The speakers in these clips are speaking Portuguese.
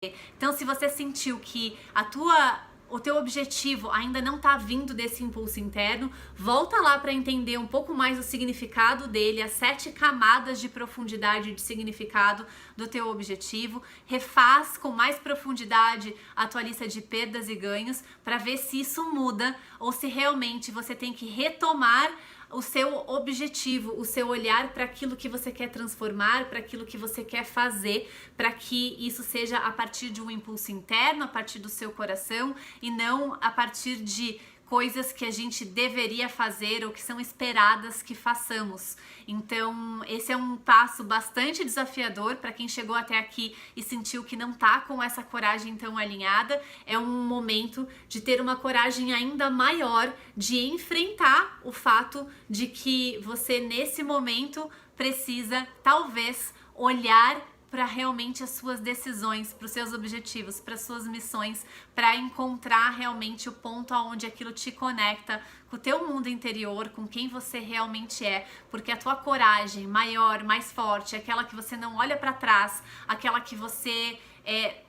Então, se você sentiu que o teu objetivo ainda não está vindo desse impulso interno, volta lá para entender um pouco mais o significado dele, as 7 camadas de profundidade de significado do teu objetivo, refaz com mais profundidade a tua lista de perdas e ganhos para ver se isso muda ou se realmente você tem que retomar o seu objetivo, o seu olhar para aquilo que você quer transformar, para aquilo que você quer fazer, para que isso seja a partir de um impulso interno, a partir do seu coração e não a partir de coisas que a gente deveria fazer ou que são esperadas que façamos. Então, esse é um passo bastante desafiador para quem chegou até aqui e sentiu que não tá com essa coragem tão alinhada. É um momento de ter uma coragem ainda maior de enfrentar o fato de que você nesse momento precisa talvez olhar para realmente as suas decisões, para os seus objetivos, para as suas missões, para encontrar realmente o ponto aonde aquilo te conecta com o teu mundo interior, com quem você realmente é, porque a tua coragem maior, mais forte, aquela que você não olha para trás, aquela que você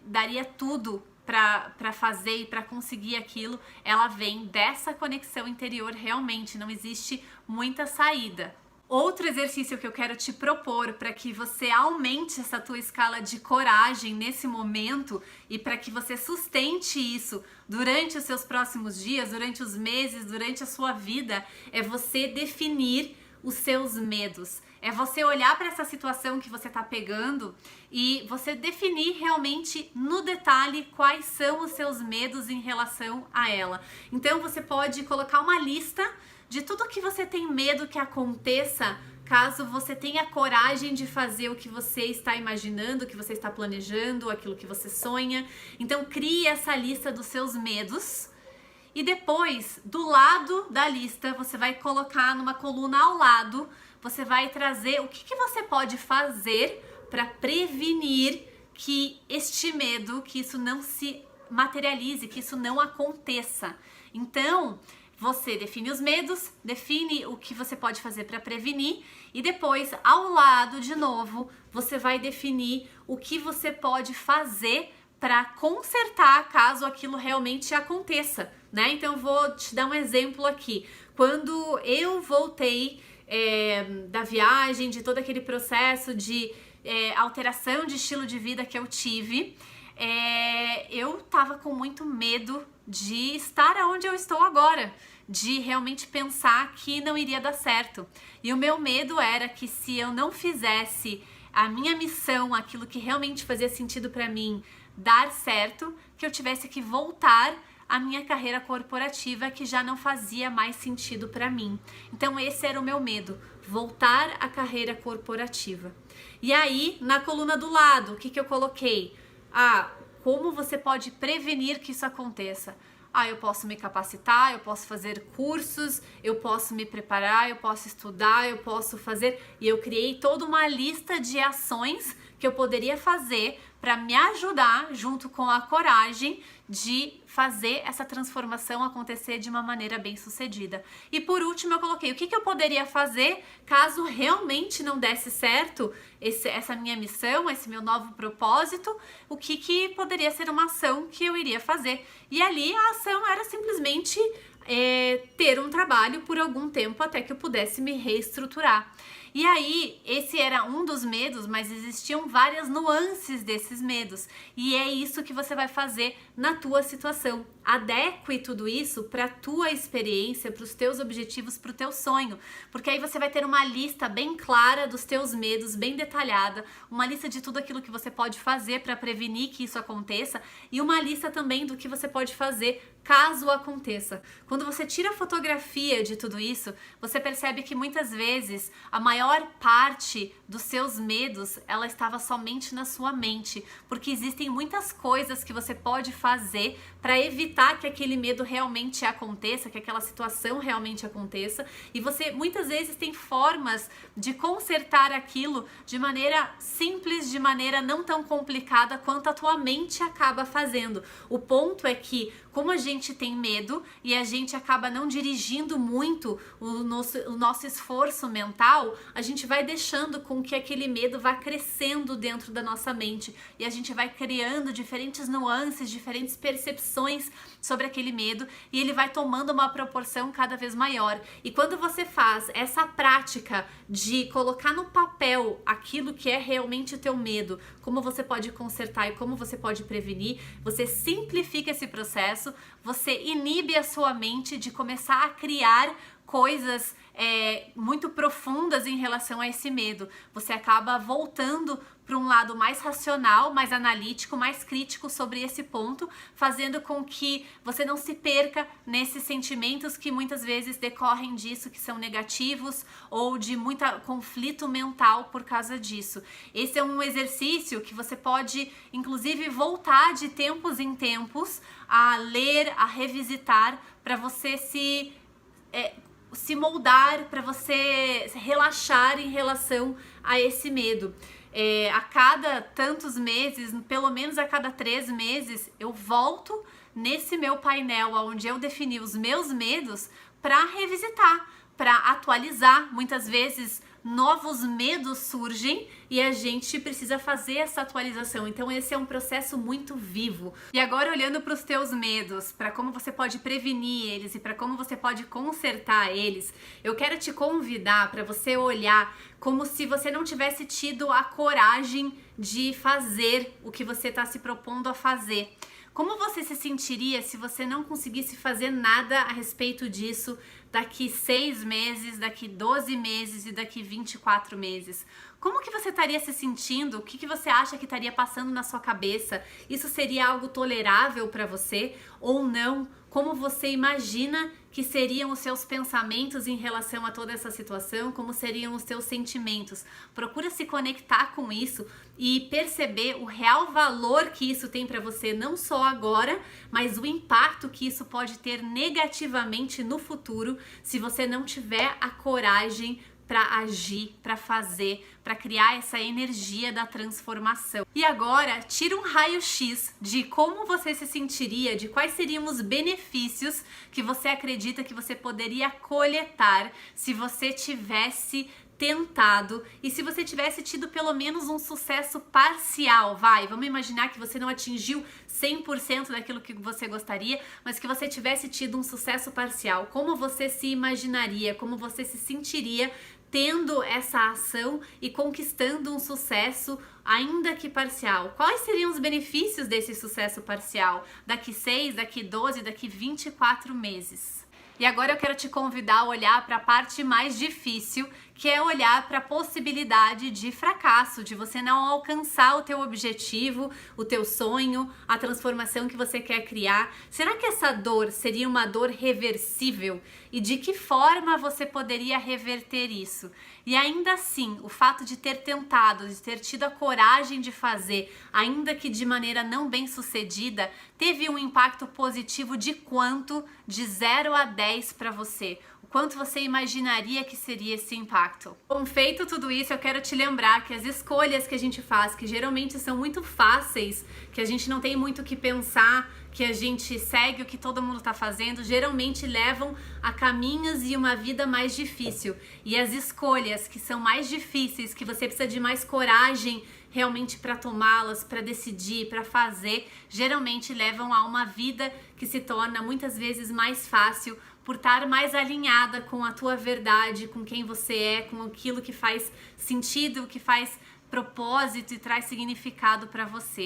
daria tudo para fazer e para conseguir aquilo, ela vem dessa conexão interior realmente, não existe muita saída. Outro exercício que eu quero te propor para que você aumente essa tua escala de coragem nesse momento e para que você sustente isso durante os seus próximos dias, durante os meses, durante a sua vida, é você definir os seus medos. É você olhar para essa situação que você está pegando e você definir realmente no detalhe quais são os seus medos em relação a ela. Então você pode colocar uma lista de tudo que você tem medo que aconteça caso você tenha coragem de fazer o que você está imaginando, o que você está planejando, aquilo que você sonha. Então crie essa lista dos seus medos e depois, do lado da lista, você vai colocar numa coluna ao lado, você vai trazer o que você pode fazer para prevenir que este medo, que isso não se materialize, que isso não aconteça. Então, você define os medos, define o que você pode fazer para prevenir e depois, ao lado, de novo, você vai definir o que você pode fazer para consertar caso aquilo realmente aconteça, né? Então, vou te dar um exemplo aqui. Quando eu voltei da viagem, de todo aquele processo de alteração de estilo de vida que eu tive, eu tava com muito medo de estar onde eu estou agora, de realmente pensar que não iria dar certo. E o meu medo era que se eu não fizesse a minha missão, aquilo que realmente fazia sentido para mim, dar certo, que eu tivesse que voltar à minha carreira corporativa, que já não fazia mais sentido para mim. Então esse era o meu medo, voltar à carreira corporativa. E aí, na coluna do lado, o que eu coloquei? Como você pode prevenir que isso aconteça? Eu posso me capacitar, eu posso fazer cursos, eu posso me preparar, eu posso estudar, eu posso fazer... E eu criei toda uma lista de ações que eu poderia fazer para me ajudar, junto com a coragem, de fazer essa transformação acontecer de uma maneira bem sucedida. E por último eu coloquei o que eu poderia fazer caso realmente não desse certo essa minha missão, esse meu novo propósito, o que poderia ser uma ação que eu iria fazer. E ali a ação era simplesmente ter um trabalho por algum tempo até que eu pudesse me reestruturar. E aí, esse era um dos medos, mas existiam várias nuances desses medos. E é isso que você vai fazer na tua situação. Adeque tudo isso para a tua experiência, para os teus objetivos, para o teu sonho. Porque aí você vai ter uma lista bem clara dos teus medos, bem detalhada, uma lista de tudo aquilo que você pode fazer para prevenir que isso aconteça e uma lista também do que você pode fazer caso aconteça. Quando você tira a fotografia de tudo isso, você percebe que muitas vezes a maior parte dos seus medos, ela estava somente na sua mente, porque existem muitas coisas que você pode fazer para evitar que aquele medo realmente aconteça, que aquela situação realmente aconteça, e você muitas vezes tem formas de consertar aquilo de maneira simples, de maneira não tão complicada quanto a tua mente acaba fazendo. O ponto é que, como a gente tem medo e a gente gente acaba não dirigindo muito o nosso esforço mental, a gente vai deixando com que aquele medo vá crescendo dentro da nossa mente e a gente vai criando diferentes nuances, diferentes percepções sobre aquele medo e ele vai tomando uma proporção cada vez maior. E quando você faz essa prática de colocar no papel aquilo que é realmente o teu medo, como você pode consertar e como você pode prevenir, você simplifica esse processo, você inibe a sua mente de começar a criar coisas muito profundas em relação a esse medo. Você acaba voltando para um lado mais racional, mais analítico, mais crítico sobre esse ponto, fazendo com que você não se perca nesses sentimentos que muitas vezes decorrem disso, que são negativos ou de muito conflito mental por causa disso. Esse é um exercício que você pode, inclusive, voltar de tempos em tempos a ler, a revisitar, para você se moldar, para você relaxar em relação a esse medo. A cada tantos meses, pelo menos a cada 3 meses, eu volto nesse meu painel onde eu defini os meus medos para revisitar, para atualizar. Muitas vezes novos medos surgem e a gente precisa fazer essa atualização. Então esse é um processo muito vivo. E agora, olhando para os teus medos, para como você pode prevenir eles e para como você pode consertar eles, eu quero te convidar para você olhar como se você não tivesse tido a coragem de fazer o que você está se propondo a fazer. Como você se sentiria se você não conseguisse fazer nada a respeito disso daqui 6 meses, daqui 12 meses e daqui 24 meses? Como que você estaria se sentindo? O que você acha que estaria passando na sua cabeça? Isso seria algo tolerável para você ou não? Como você imagina que seriam os seus pensamentos em relação a toda essa situação? Como seriam os seus sentimentos? Procura se conectar com isso e perceber o real valor que isso tem para você, não só agora, mas o impacto que isso pode ter negativamente no futuro se você não tiver a coragem para agir, para fazer, para criar essa energia da transformação. E agora, tira um raio-x de como você se sentiria, de quais seriam os benefícios que você acredita que você poderia coletar se você tivesse tentado e se você tivesse tido pelo menos um sucesso parcial. Vamos imaginar que você não atingiu 100% daquilo que você gostaria, mas que você tivesse tido um sucesso parcial. Como você se imaginaria, como você se sentiria tendo essa ação e conquistando um sucesso, ainda que parcial? Quais seriam os benefícios desse sucesso parcial daqui 6, daqui 12, daqui 24 meses? E agora eu quero te convidar a olhar para a parte mais difícil, que é olhar para a possibilidade de fracasso, de você não alcançar o teu objetivo, o teu sonho, a transformação que você quer criar. Será que essa dor seria uma dor reversível? E de que forma você poderia reverter isso? E ainda assim, o fato de ter tentado, de ter tido a coragem de fazer, ainda que de maneira não bem sucedida, teve um impacto positivo de quanto? De 0 a 10 para você. Quanto você imaginaria que seria esse impacto? Bom, feito tudo isso, eu quero te lembrar que as escolhas que a gente faz, que geralmente são muito fáceis, que a gente não tem muito o que pensar, que a gente segue o que todo mundo está fazendo, geralmente levam a caminhos e uma vida mais difícil. E as escolhas que são mais difíceis, que você precisa de mais coragem realmente para tomá-las, para decidir, para fazer, geralmente levam a uma vida que se torna muitas vezes mais fácil, por estar mais alinhada com a tua verdade, com quem você é, com aquilo que faz sentido, que faz propósito e traz significado para você.